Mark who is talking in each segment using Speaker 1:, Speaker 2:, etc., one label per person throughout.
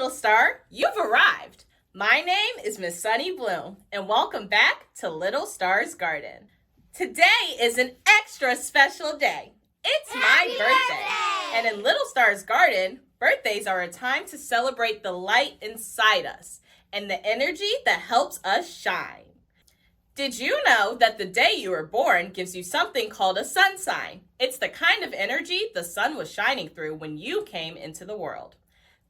Speaker 1: little star, you've arrived. My name is Miss Sunny Bloom, and welcome back to Little Star's Garden. Today is an extra special day. It's my birthday. And in Little Star's Garden, birthdays are a time to celebrate the light inside us and the energy that helps us shine. Did you know that the day you were born gives you something called a sun sign? It's the kind of energy the sun was shining through when you came into the world.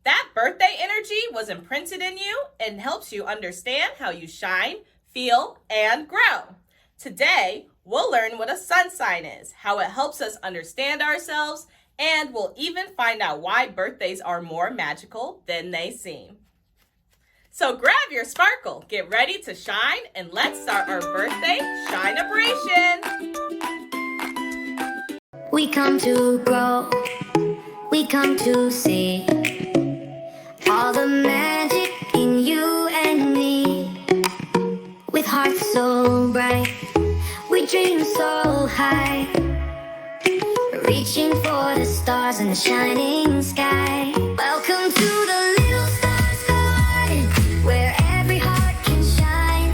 Speaker 1: That birthday energy was imprinted in you and helps you understand how you shine, feel, and grow. Today, we'll learn what a sun sign is, how it helps us understand ourselves, and we'll even find out why birthdays are more magical than they seem. So grab your sparkle, get ready to shine, and let's start our birthday Shine-A-Bration.
Speaker 2: We come to grow, we come to see all the magic in you and me. With hearts so bright, we dream so high, reaching for the stars in the shining sky. Welcome to the Little Stars Garden, where every heart can shine.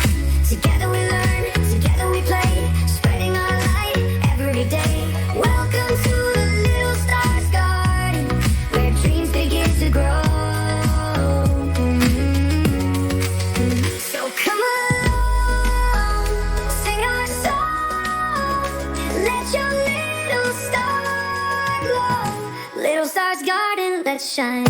Speaker 2: Together we learn, together we play, spreading our light every day. Welcome to the Little Stars Garden, where dreams begin to grow. So come along, sing our song, let your little star glow. Little Stars Garden, let's shine.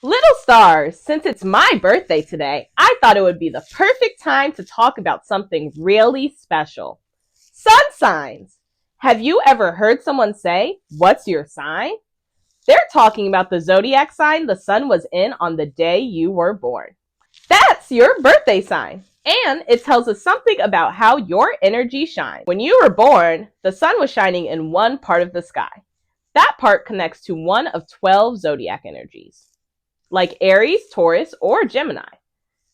Speaker 1: Little stars, since it's my birthday today, I thought it would be the perfect time to talk about something really special. Sun signs. Have you ever heard someone say, "What's your sign?" They're talking about the zodiac sign the sun was in on the day you were born. That's your birthday sign, and it tells us something about how your energy shines. When you were born, the sun was shining in one part of the sky. That part connects to one of 12 zodiac energies, like Aries, Taurus, or Gemini.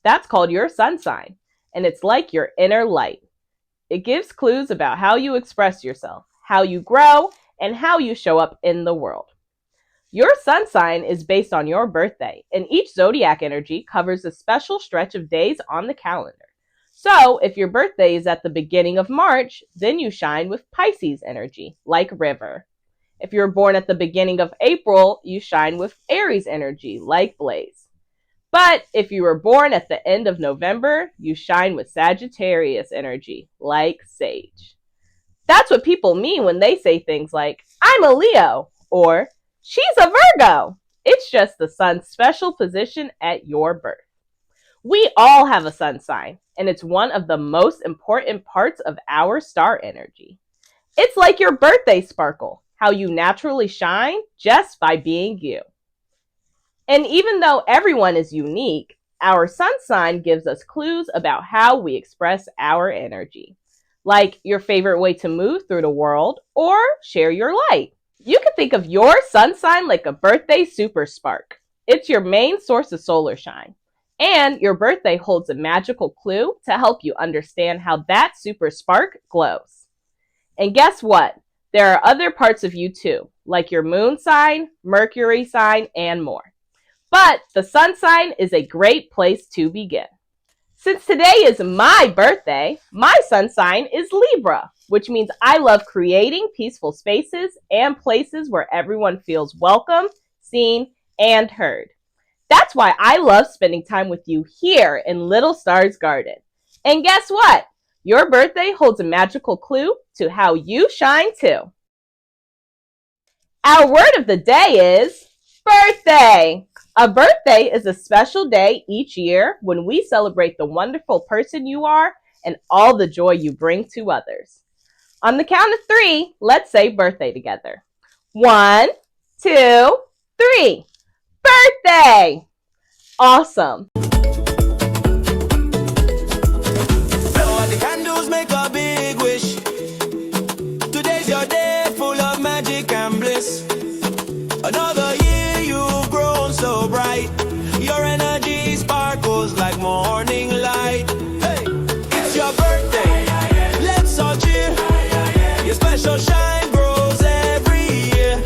Speaker 1: That's called your sun sign, and it's like your inner light. It gives clues about how you express yourself, how you grow, and how you show up in the world. Your sun sign is based on your birthday, and each zodiac energy covers a special stretch of days on the calendar. So, if your birthday is at the beginning of March, then you shine with Pisces energy, like River. If you're born at the beginning of April, you shine with Aries energy, like Blaze. But if you were born at the end of November, you shine with Sagittarius energy, like Sage. That's what people mean when they say things like, "I'm a Leo," or "She's a Virgo." It's just the sun's special position at your birth. We all have a sun sign, and it's one of the most important parts of our star energy. It's like your birthday sparkle, how you naturally shine just by being you. And even though everyone is unique, our sun sign gives us clues about how we express our energy, like your favorite way to move through the world or share your light. You can think of your sun sign like a birthday super spark. It's your main source of solar shine. And your birthday holds a magical clue to help you understand how that super spark glows. And guess what? There are other parts of you too, like your moon sign, Mercury sign, and more. But the sun sign is a great place to begin. Since today is my birthday, my sun sign is Libra, which means I love creating peaceful spaces and places where everyone feels welcome, seen, and heard. That's why I love spending time with you here in Little Star's Garden. And guess what? Your birthday holds a magical clue to how you shine too. Our word of the day is birthday. A birthday is a special day each year when we celebrate the wonderful person you are and all the joy you bring to others. On the count of 3, let's say birthday together. 1, 2, 3. Birthday! Awesome.
Speaker 3: The candles make a big wish. Today's your day, full of magic and bliss. Another year you've grown so bright. Your energy sparkles like morning light. Hey, it's your birthday. Let's all cheer. Your special shine grows every year.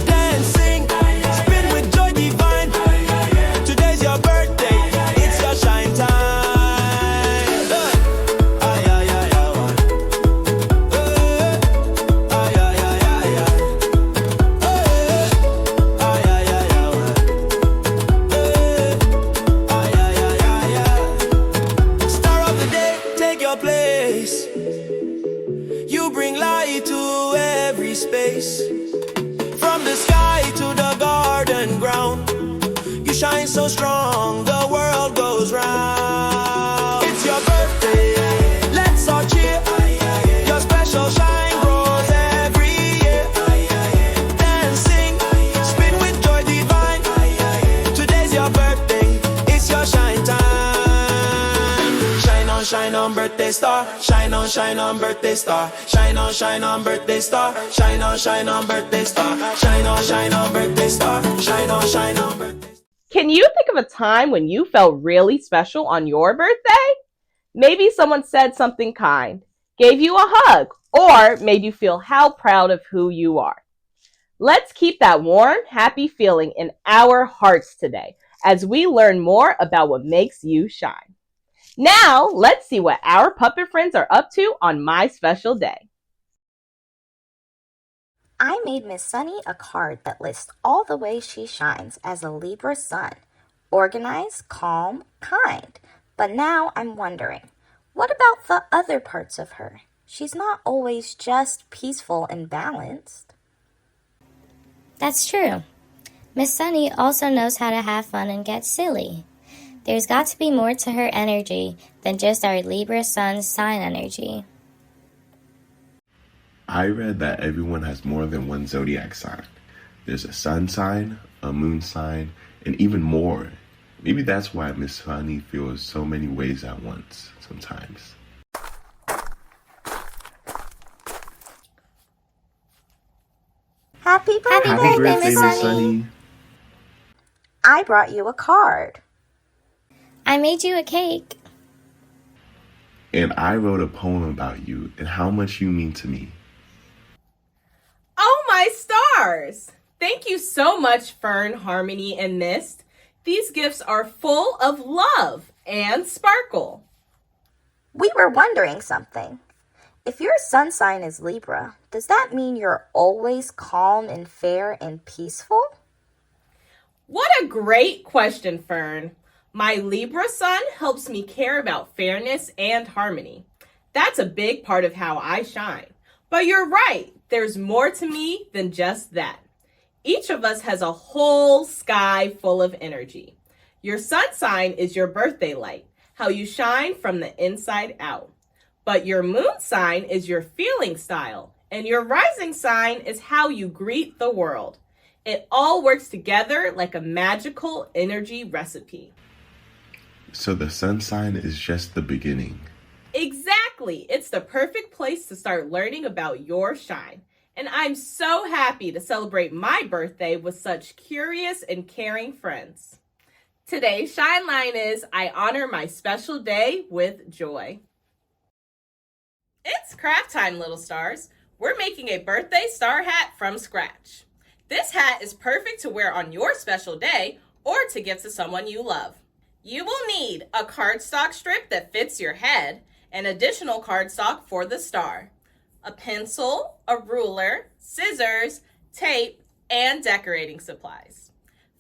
Speaker 3: Dance, sing, spin with joy. shine so strong, the world goes round. It's your birthday, let's all cheer. Your special shine grows every year. Dance, sing, spin with joy divine. Today's your birthday, it's your shine time. Shine on birthday star. Shine on birthday star. Shine on birthday star. Shine on birthday star. Shine on birthday star. Shine on birthday.
Speaker 1: Can you think of a time when you felt really special on your birthday? Maybe someone said something kind, gave you a hug, or made you feel how proud of who you are. Let's keep that warm, happy feeling in our hearts today as we learn more about what makes you shine. Now, let's see what our puppet friends are up to on my special day.
Speaker 4: I made Miss Sunny a card that lists all the ways she shines as a Libra sun. Organized, calm, kind. But now I'm wondering, what about the other parts of her? She's not always just peaceful and balanced.
Speaker 2: That's true. Miss Sunny also knows how to have fun and get silly. There's got to be more to her energy than just our Libra sun sign energy.
Speaker 5: I read that everyone has more than one zodiac sign. There's a sun sign, a moon sign, and even more. Maybe that's why Miss Sunny feels so many ways at once sometimes.
Speaker 4: Happy birthday,
Speaker 2: Happy birthday,
Speaker 4: Miss
Speaker 2: Miss
Speaker 4: Sunny. I brought you a card.
Speaker 2: I made you a cake.
Speaker 5: And I wrote a poem about you and how much you mean to me.
Speaker 1: Oh, my stars! Thank you so much, Fern, Harmony, and Myst. These gifts are full of love and sparkle.
Speaker 4: We were wondering something. If your sun sign is Libra, does that mean you're always calm and fair and peaceful?
Speaker 1: What a great question, Fern. My Libra sun helps me care about fairness and harmony. That's a big part of how I shine. But you're right, there's more to me than just that. Each of us has a whole sky full of energy. Your sun sign is your birthday light, how you shine from the inside out. But your moon sign is your feeling style, and your rising sign is how you greet the world. It all works together like a magical energy recipe.
Speaker 5: So the sun sign is just the beginning.
Speaker 1: Exactly. It's the perfect place to start learning about your shine. And I'm so happy to celebrate my birthday with such curious and caring friends. Today's shine line is, I honor my special day with joy. It's craft time, little stars. We're making a birthday star hat from scratch. This hat is perfect to wear on your special day or to give to someone you love. You will need a cardstock strip that fits your head, an additional cardstock for the star, a pencil, a ruler, scissors, tape, and decorating supplies.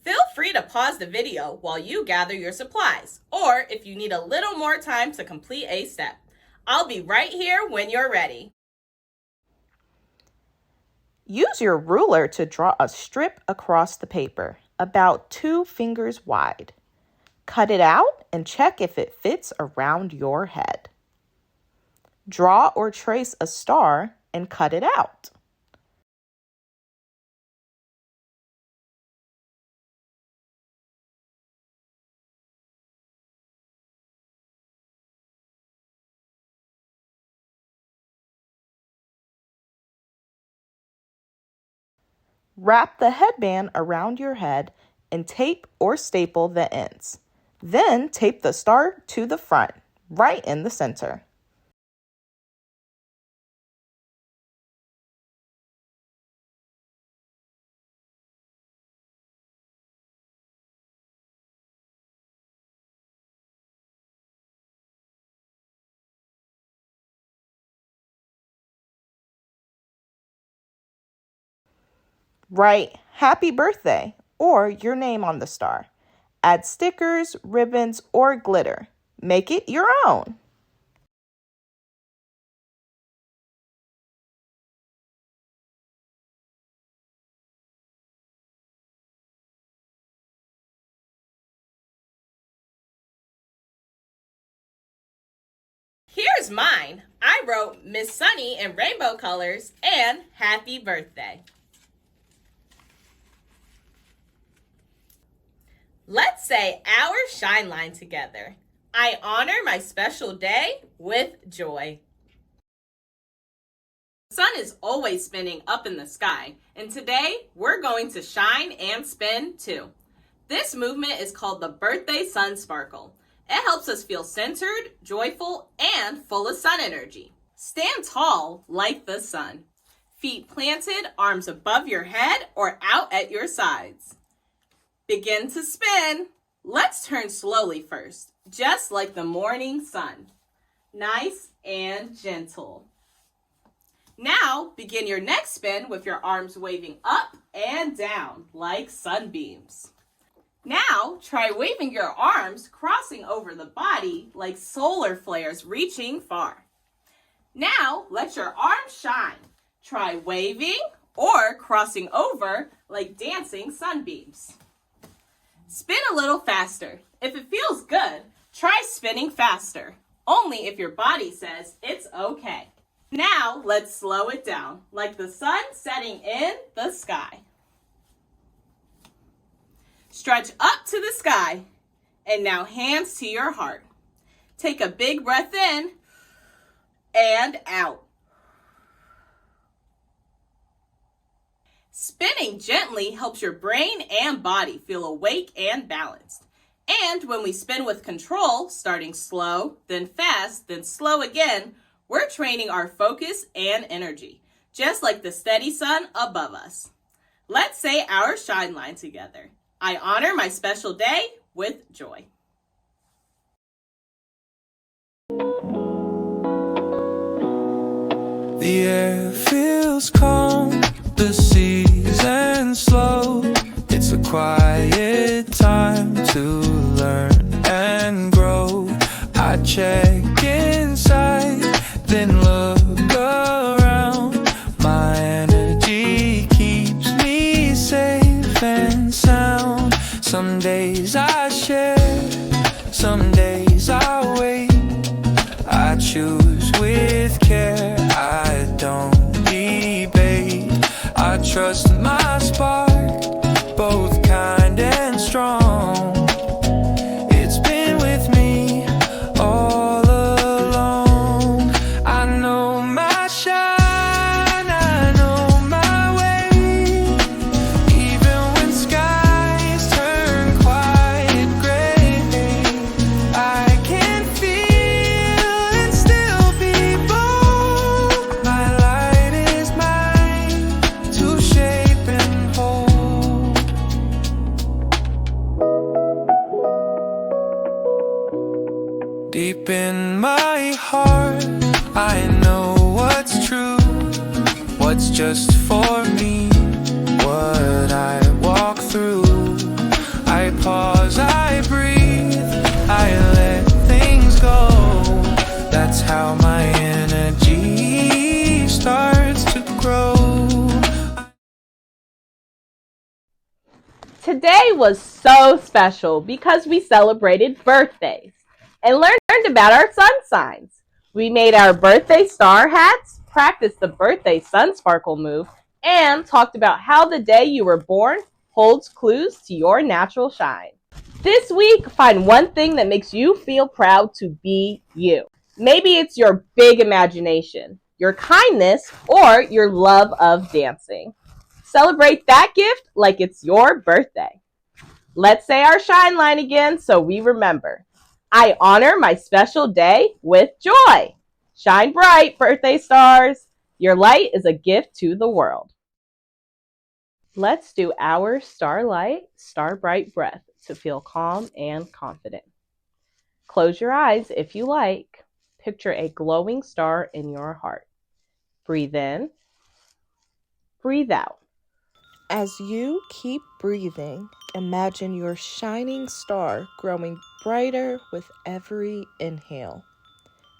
Speaker 1: Feel free to pause the video while you gather your supplies, or if you need a little more time to complete a step. I'll be right here when you're ready.
Speaker 6: Use your ruler to draw a strip across the paper, about 2 fingers wide. Cut it out and check if it fits around your head. Draw or trace a star and cut it out. Wrap the headband around your head and tape or staple the ends. Then tape the star to the front, right in the center. Write happy birthday or your name on the star. Add stickers, ribbons, or glitter. Make it your own.
Speaker 1: Here's mine. I wrote Miss Sunny in rainbow colors and happy birthday. Let's say our shine line together. I honor my special day with joy. The sun is always spinning up in the sky, and today we're going to shine and spin too. This movement is called the birthday sun sparkle. It helps us feel centered, joyful, and full of sun energy. Stand tall like the sun. Feet planted, arms above your head or out at your sides. Begin to spin. Let's turn slowly first, just like the morning sun. Nice and gentle. Now, begin your next spin with your arms waving up and down like sunbeams. Now, try waving your arms crossing over the body like solar flares reaching far. Now, let your arms shine. Try waving or crossing over like dancing sunbeams. Spin a little faster. If it feels good, try spinning faster. Only if your body says it's okay. Now, let's slow it down, like the sun setting in the sky. Stretch up to the sky, and now hands to your heart. Take a big breath in and out. Spinning gently helps your brain and body feel awake and balanced. And when we spin with control, starting slow, then fast, then slow again, we're training our focus and energy, just like the steady sun above us. Let's say our shine line together. I honor my special day with joy.
Speaker 3: The air feels calm, the season's slow. It's a quiet time to learn and grow. I check inside, then look around. My energy keeps me safe and sound. Some days I share, some days I wait. I choose with care, I don't debate. I trust my spark, both kind and strong. It's been with me all along. I know my shine, I know my way. Even when skies turn quiet gray, I can feel and still be bold. My light is mine to shape and hold. Deep in my heart, I know what's true, what's just for me, what I walk through. I pause, I breathe, I let things go. That's how my energy starts to grow.
Speaker 1: Today was so special because we celebrated birthdays and learned about our sun signs. We made our birthday star hats, practiced the birthday sun sparkle move, and talked about how the day you were born holds clues to your natural shine. This week, find one thing that makes you feel proud to be you. Maybe it's your big imagination, your kindness, or your love of dancing. Celebrate that gift like it's your birthday. Let's say our shine line again so we remember. I honor my special day with joy. Shine bright, birthday stars. Your light is a gift to the world. Let's do our starlight, star bright breath to feel calm and confident. Close your eyes if you like. Picture a glowing star in your heart. Breathe in. Breathe out.
Speaker 6: As you keep breathing, imagine your shining star growing brighter with every inhale.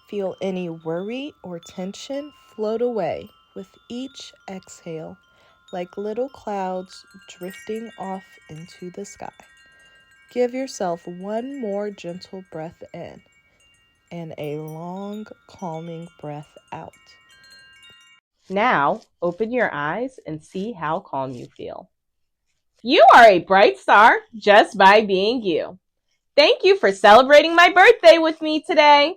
Speaker 6: Feel any worry or tension float away with each exhale, like little clouds drifting off into the sky. Give yourself one more gentle breath in. and a long, calming breath out.
Speaker 1: Now, open your eyes and see how calm you feel. You are a bright star just by being you. Thank you for celebrating my birthday with me today.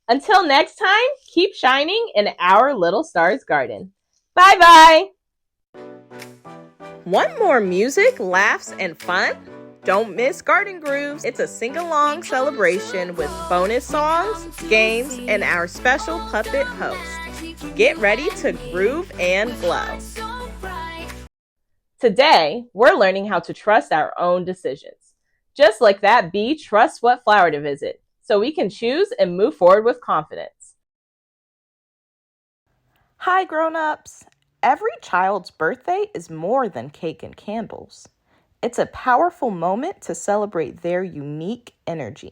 Speaker 1: Until next time, keep shining in our little star's garden. Bye bye.
Speaker 6: Want more music, laughs, and fun? Don't miss Garden Grooves. It's a sing-along celebration with bonus songs, games, and our special puppet host. Get ready to groove and glow.
Speaker 1: Today, we're learning how to trust our own decisions. Just like that bee trusts what flower to visit, so we can choose and move forward with confidence.
Speaker 6: Hi, grown-ups. Every child's birthday is more than cake and candles. It's a powerful moment to celebrate their unique energy.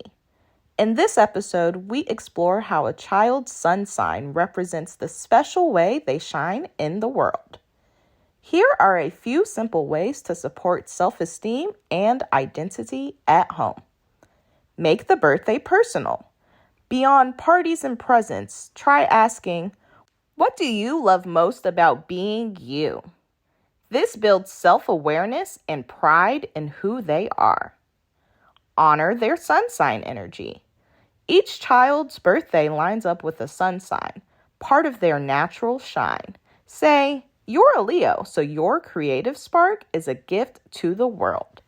Speaker 6: In this episode, we explore how a child's sun sign represents the special way they shine in the world. Here are a few simple ways to support self-esteem and identity at home. Make the birthday personal. Beyond parties and presents, try asking, what do you love most about being you? This builds self-awareness and pride in who they are. Honor their sun sign energy. Each child's birthday lines up with a sun sign, part of their natural shine. Say, you're a Leo, so your creative spark is a gift to the world.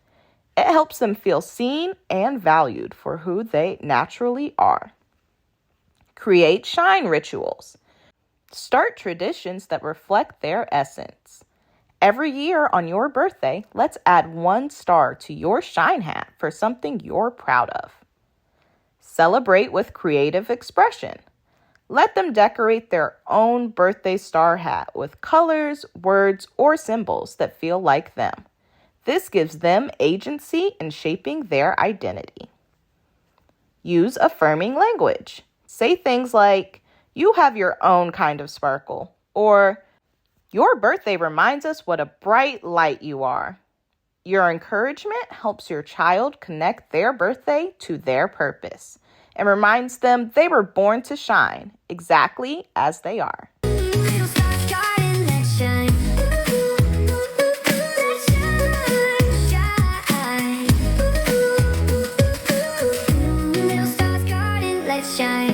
Speaker 6: It helps them feel seen and valued for who they naturally are. Create shine rituals. Start traditions that reflect their essence. Every year on your birthday, let's add 1 star to your shine hat for something you're proud of. Celebrate with creative expression. Let them decorate their own birthday star hat with colors, words, or symbols that feel like them. This gives them agency in shaping their identity. Use affirming language. Say things like, you have your own kind of sparkle, or your birthday reminds us what a bright light you are. Your encouragement helps your child connect their birthday to their purpose and reminds them they were born to shine exactly as they are.
Speaker 2: Little stars, garden, let's shine. Let's shine. Little stars, garden, let's shine.